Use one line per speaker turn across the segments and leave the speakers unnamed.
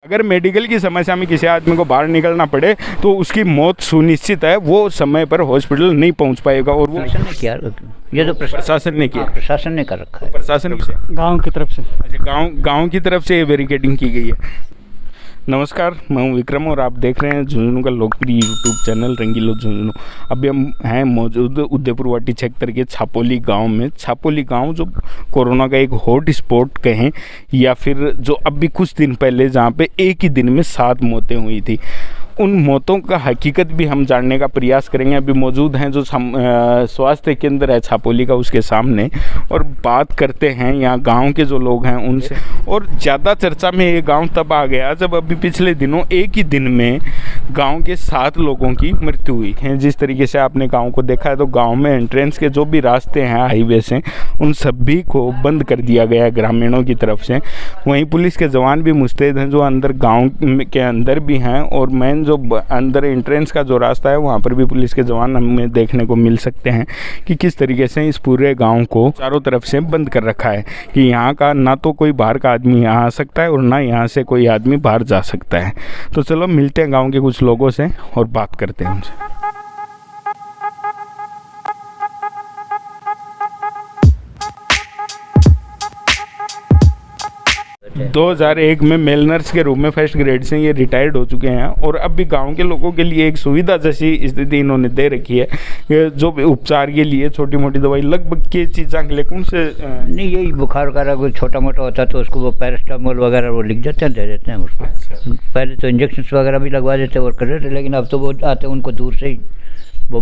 अगर मेडिकल की समस्या में किसी आदमी को बाहर निकलना पड़े तो उसकी मौत सुनिश्चित है, वो समय पर हॉस्पिटल नहीं पहुंच पाएगा। और वो
प्रशासन ने किया, ये तो
प्रशासन ने किया,
प्रशासन ने कर रखा है।
प्रशासन से
गांव की तरफ से।
अच्छा, गांव की तरफ से बैरिकेडिंग की गई है। नमस्कार, मैं हूं विक्रम और आप देख रहे हैं झुंझुनू का लोकप्रिय यूट्यूब चैनल रंगीलो झुंझुनू। अभी हम हैं मौजूद उदयपुरवाटी क्षेत्र के छापोली गांव में। छापोली गांव जो कोरोना का एक हॉट स्पॉट कहें या फिर जो अभी कुछ दिन पहले जहां पे एक ही दिन में 7 मौतें हुई थी, उन मौतों का हकीकत भी हम जानने का प्रयास करेंगे। अभी मौजूद हैं जो स्वास्थ्य केंद्र है छापोली का, उसके सामने, और बात करते हैं यहाँ गांव के जो लोग हैं उनसे। और ज़्यादा चर्चा में ये गांव तब आ गया जब अभी पिछले दिनों एक ही दिन में गांव के 7 लोगों की मृत्यु हुई है। जिस तरीके से आपने गांव को देखा है तो गांव में एंट्रेंस के जो भी रास्ते हैं हाईवे से, उन सभी को बंद कर दिया गया है ग्रामीणों की तरफ से। वहीं पुलिस के जवान भी मुस्तैद हैं जो अंदर गाँव के अंदर भी हैं, और मेन जो अंदर एंट्रेंस का जो रास्ता है वहाँ पर भी पुलिस के जवान हमें देखने को मिल सकते हैं कि किस तरीके से इस पूरे गांव को चारों तरफ से बंद कर रखा है कि यहाँ का ना तो कोई बाहर का आदमी यहाँ आ सकता है और ना यहाँ से कोई आदमी बाहर जा सकता है। तो चलो मिलते हैं गांव के कुछ लोगों से और बात करते हैं उनसे। 2001 में मेल नर्स के रूप में फर्स्ट ग्रेड से ये रिटायर्ड हो चुके हैं और अब भी गांव के लोगों के लिए एक सुविधा जैसी स्थिति इन्होंने दे रखी है। जो उपचार के लिए छोटी मोटी दवाई लगभग के चीज़ों के लिए कौन से
नहीं, यही बुखार वगैरह कोई छोटा मोटा होता है तो उसको वो पैरास्टामोल वगैरह वो लिख देते हैं, दे देते हैं उसको। पहले तो इंजेक्शन वगैरह भी लगवा देते और कर रहे थे, लेकिन अब तो वो आते हैं उनको दूर से ही। वो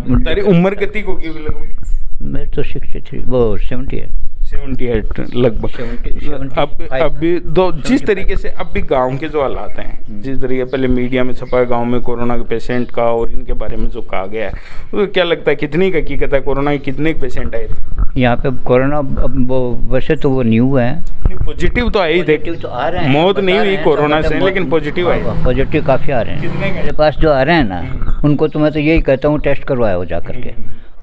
उम्र कितनी होगी लगभग?
मेरे तो 63, वो 70 है,
78 लगभग। अभी तो जिस तरीके से अब भी गाँव के जो हालात हैं, जिस तरीके पहले मीडिया में छपा है गाँव में कोरोना के पेशेंट का और इनके बारे में जो कहा गया है, तो क्या लगता है कितनी का हकीकत है? कोरोना के कितने पेशेंट आए थे यहाँ
पे? कोरोना वो वैसे तो वो न्यू है,
पॉजिटिव तो आई थे,
तो आ रहे हैं,
मौत नहीं हुई कोरोना से, लेकिन पॉजिटिव आए,
पॉजिटिव काफ़ी आ रहे हैं। मेरे पास जो आ रहे हैं ना, उनको तो मैं तो यही कहता हूँ टेस्ट करवाया हो जा करके।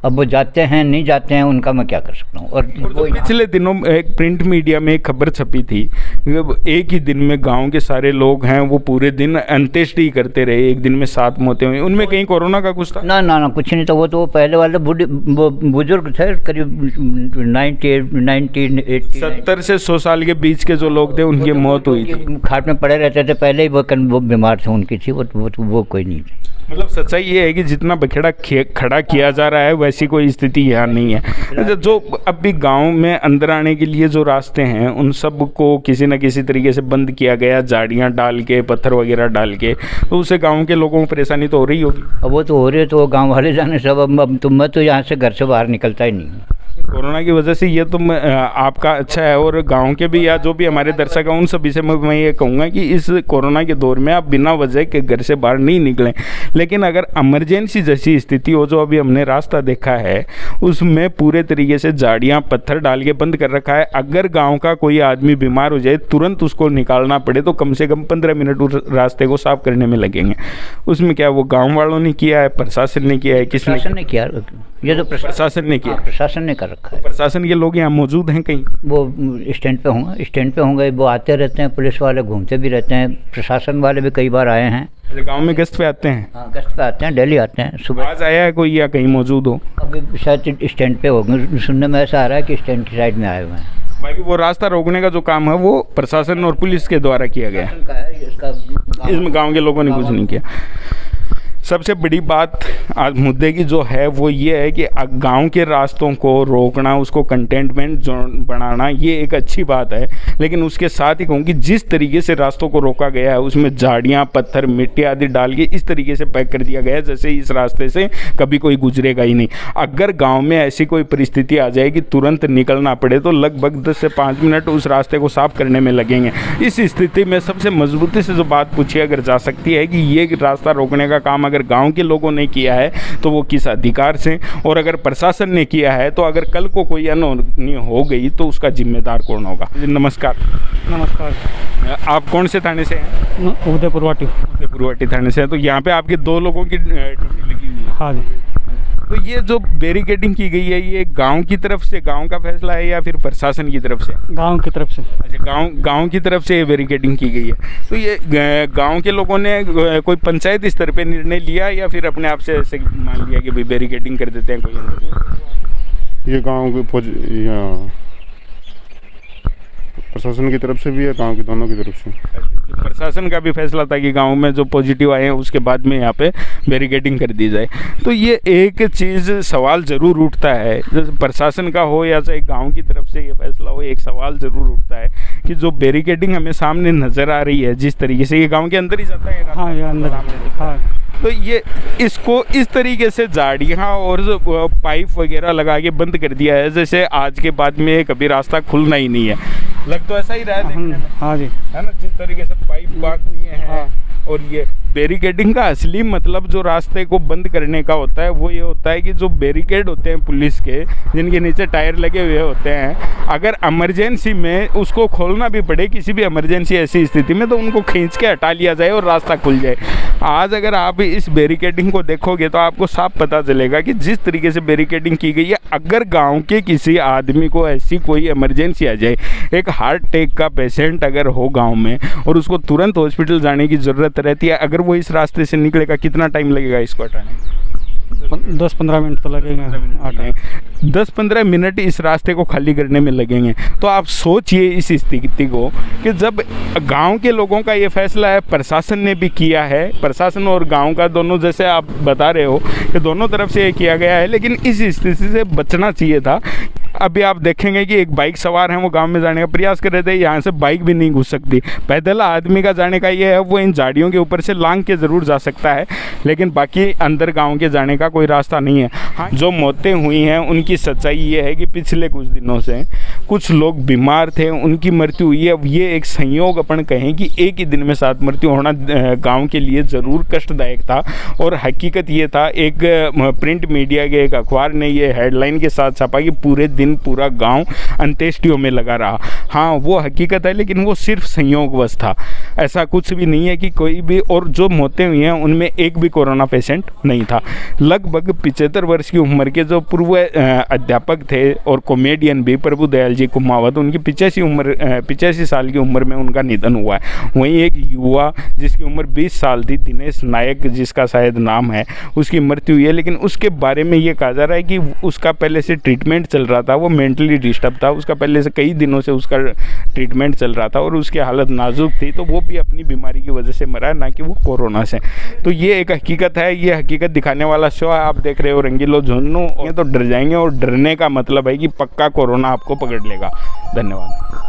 अब वो जाते हैं नहीं जाते हैं उनका मैं क्या कर सकता हूँ। और
तो पिछले दिनों एक प्रिंट मीडिया में एक खबर छपी थी, एक ही दिन में गांव के सारे लोग हैं वो पूरे दिन अंत्येष्टि करते रहे, एक दिन में 7 मौतें हुई। उनमें कहीं कोरोना का कुछ था?
ना कुछ नहीं था। वो तो पहले वाले वो बुजुर्ग थे, करीब
70 से 100 साल के बीच के जो लोग थे उनकी मौत हुई थी।
खाट में पड़े रहते थे पहले ही, वो बीमार थे, उनकी थी, वो कोई नहीं थी।
मतलब सच्चाई ये है कि जितना बखेड़ा खड़ा किया जा रहा है वैसी कोई स्थिति यहाँ नहीं है। जो अब भी गांव में अंदर आने के लिए जो रास्ते हैं उन सब को किसी न किसी तरीके से बंद किया गया, झाड़ियाँ डाल के, पत्थर वगैरह डाल के, तो उससे गांव के लोगों को परेशानी तो हो रही होगी।
अब वो तो हो रही है, तो गाँव वाले जाने सब। अब तो मैं तो यहाँ से घर से बाहर निकलता ही नहीं हूँ
कोरोना की वजह से। ये तो आपका अच्छा है, और गांव के भी या जो भी हमारे दर्शक हैं उन सभी से मैं ये कहूँगा कि इस कोरोना के दौर में आप बिना वजह के घर से बाहर नहीं निकलें। लेकिन अगर इमरजेंसी जैसी स्थिति हो, जो अभी हमने रास्ता देखा है उसमें पूरे तरीके से झाड़ियाँ पत्थर डाल के बंद कर रखा है। अगर गाँव का कोई आदमी बीमार हो जाए, तुरंत उसको निकालना पड़े तो कम से कम 15 मिनट उस रास्ते को साफ करने में लगेंगे। उसमें क्या वो गाँव वालों ने किया है, प्रशासन ने किया है,
किसने किया? ये तो
प्रशासन ने किया,
प्रशासन ने कर रखा है।
प्रशासन के लोग यहाँ मौजूद हैं कहीं?
वो स्टैंड पे होंगे, वो आते रहते हैं, पुलिस वाले घूमते भी रहते हैं, प्रशासन वाले भी कई बार आए हैं।
गांव में गश्त पे आते हैं?
हाँ, गश्त पे आते हैं, डेली आते हैं। सुबह
आज आया है कोई या कहीं मौजूद हो?
अभी शायद स्टैंड पे होंगे, सुनने में ऐसा आ रहा है कि स्टैंड की साइड में आए हुए हैं।
बाकी वो रास्ता रोकने का जो काम है वो प्रशासन और पुलिस के द्वारा किया गया है, इसमें गाँव के लोगों ने कुछ नहीं किया। सबसे बड़ी बात आज मुद्दे की जो है वो ये है कि गांव के रास्तों को रोकना, उसको कंटेनमेंट जोन बनाना, ये एक अच्छी बात है। लेकिन उसके साथ ही कहूँ कि जिस तरीके से रास्तों को रोका गया है उसमें झाड़ियाँ, पत्थर, मिट्टी आदि डाल के इस तरीके से पैक कर दिया गया है जैसे इस रास्ते से कभी कोई गुजरेगा ही नहीं। अगर गाँव में ऐसी कोई परिस्थिति आ जाए कि तुरंत निकलना पड़े तो लगभग 10 से 5 मिनट उस रास्ते को साफ करने में लगेंगे। इस स्थिति में सबसे मजबूती से जो बात पूछी अगर जा सकती है कि ये रास्ता रोकने का काम अगर गांव के लोगों ने किया है तो वो किस अधिकार से, और अगर प्रशासन ने किया है तो अगर कल को कोई अनहोनी हो गई तो उसका जिम्मेदार कौन होगा? नमस्कार।
नमस्कार।
आप कौन से थाने से हैं?
उदयपुरवाटी।
उदयपुरवाटी थाने से हैं। तो यहाँ पे आपके 2 लोगों की ड्यूटी लगी हुई है?
हाँ जी।
तो ये जो बैरिकेडिंग की गई है ये गांव की तरफ से, गांव का फैसला है या फिर प्रशासन की तरफ से?
गांव की तरफ से।
अच्छा, गांव की तरफ से ये बैरिकेडिंग की गई है। तो ये गांव के लोगों ने कोई पंचायत स्तर पे निर्णय लिया या फिर अपने आप से ऐसे मान लिया कि भाई बैरिकेडिंग कर देते हैं कोई अंदर?
ये गांव के प्रशासन की तरफ से भी है, गांव की दोनों की तरफ से।
प्रशासन का भी फैसला था कि गांव में जो पॉजिटिव आए हैं उसके बाद में यहाँ पे बैरिकेडिंग कर दी जाए। तो ये एक चीज़ सवाल ज़रूर उठता है, जैसे प्रशासन का हो या चाहे गांव की तरफ से ये फैसला हो, एक सवाल ज़रूर उठता है कि जो बैरिकेडिंग हमें सामने नज़र आ रही है जिस तरीके से, ये गाँव के अंदर ही जाता है।
हाँ, ये अंदर। हाँ,
तो ये इसको इस तरीके से झाड़ियाँ और पाइप वगैरह लगा के बंद कर दिया है जैसे आज के बाद में कभी रास्ता खुलना ही नहीं है। लग तो ऐसा ही रहा है देखने में।
हाँ जी,
है ना, जिस तरीके से पाइप बांध दिए हैं।
हाँ।
और ये बैरिकेडिंग का असली मतलब जो रास्ते को बंद करने का होता है वो ये होता है कि जो बैरिकेड होते हैं पुलिस के, जिनके नीचे टायर लगे हुए होते हैं, अगर इमरजेंसी में उसको खोलना भी पड़े, किसी भी इमरजेंसी ऐसी स्थिति में, तो उनको खींच के हटा लिया जाए और रास्ता खुल जाए। आज अगर आप इस बैरिकेडिंग को देखोगे तो आपको साफ पता चलेगा कि जिस तरीके से बैरिकेडिंग की गई है, अगर गाँव के किसी आदमी को ऐसी कोई इमरजेंसी आ जाए, एक हार्ट अटैक का पेशेंट अगर हो गाँव में और उसको तुरंत हॉस्पिटल जाने की ज़रूरत रहती है, अगर वो इस रास्ते से निकलेगा कितना टाइम लगेगा इसको हटाने?
10-15 मिनट तो लगेंगे।
10-15 मिनट इस रास्ते को खाली करने में लगेंगे। तो आप सोचिए इस स्थिति को कि जब गांव के लोगों का ये फैसला है, प्रशासन ने भी किया है, प्रशासन और गांव का दोनों, जैसे आप बता रहे हो कि दोनों तरफ से ये किया गया है, लेकिन इस स्थिति से बचना चाहिए था। अभी आप देखेंगे कि एक बाइक सवार हैं, वो गांव में जाने का प्रयास कर रहे थे, यहाँ से बाइक भी नहीं घुस सकती। पैदल आदमी का जाने का ये है, वो इन झाड़ियों के ऊपर से लांग के ज़रूर जा सकता है, लेकिन बाकी अंदर गांव के जाने का कोई रास्ता नहीं है। हाँ, जो मौतें हुई हैं उनकी सच्चाई ये है कि पिछले कुछ दिनों से कुछ लोग बीमार थे, उनकी मृत्यु हुई है। अब ये एक संयोग अपन कहें कि एक ही दिन में 7 मृत्यु होना गाँव के लिए ज़रूर कष्टदायक था। और हकीकत ये था, एक प्रिंट मीडिया के एक अखबार ने ये हेडलाइन के साथ छापा कि पूरे दिन पूरा गांव अंत्येष्टियों में लगा रहा। हाँ, वो हकीकत है, लेकिन वो सिर्फ संयोगवश था, ऐसा कुछ भी नहीं है कि कोई भी। और जो मौतें हुई हैं उनमें एक भी कोरोना पेशेंट नहीं था। लगभग 75 वर्ष की उम्र के जो पूर्व अध्यापक थे और कॉमेडियन भी, प्रभु दयाल जी कुमावत, उनकी 85 साल की उम्र में उनका निधन हुआ है। वहीं एक युवा जिसकी उम्र 20 साल थी, दिनेश नायक जिसका शायद नाम है, उसकी मृत्यु हुई है। लेकिन उसके बारे में ये कहा जा रहा है कि उसका पहले से ट्रीटमेंट चल रहा था, वो मेंटली डिस्टर्ब था, उसका पहले से कई दिनों से उसका ट्रीटमेंट चल रहा था और उसकी हालत नाजुक थी, तो वो भी अपनी बीमारी की वजह से मरा है, ना कि वो कोरोना से। तो ये एक हकीकत है, ये हकीकत दिखाने वाला शो है। आप देख रहे हो रंगीलो झुंझुनू। ये तो डर जाएंगे, और डरने का मतलब है कि पक्का कोरोना आपको पकड़ लेगा। धन्यवाद।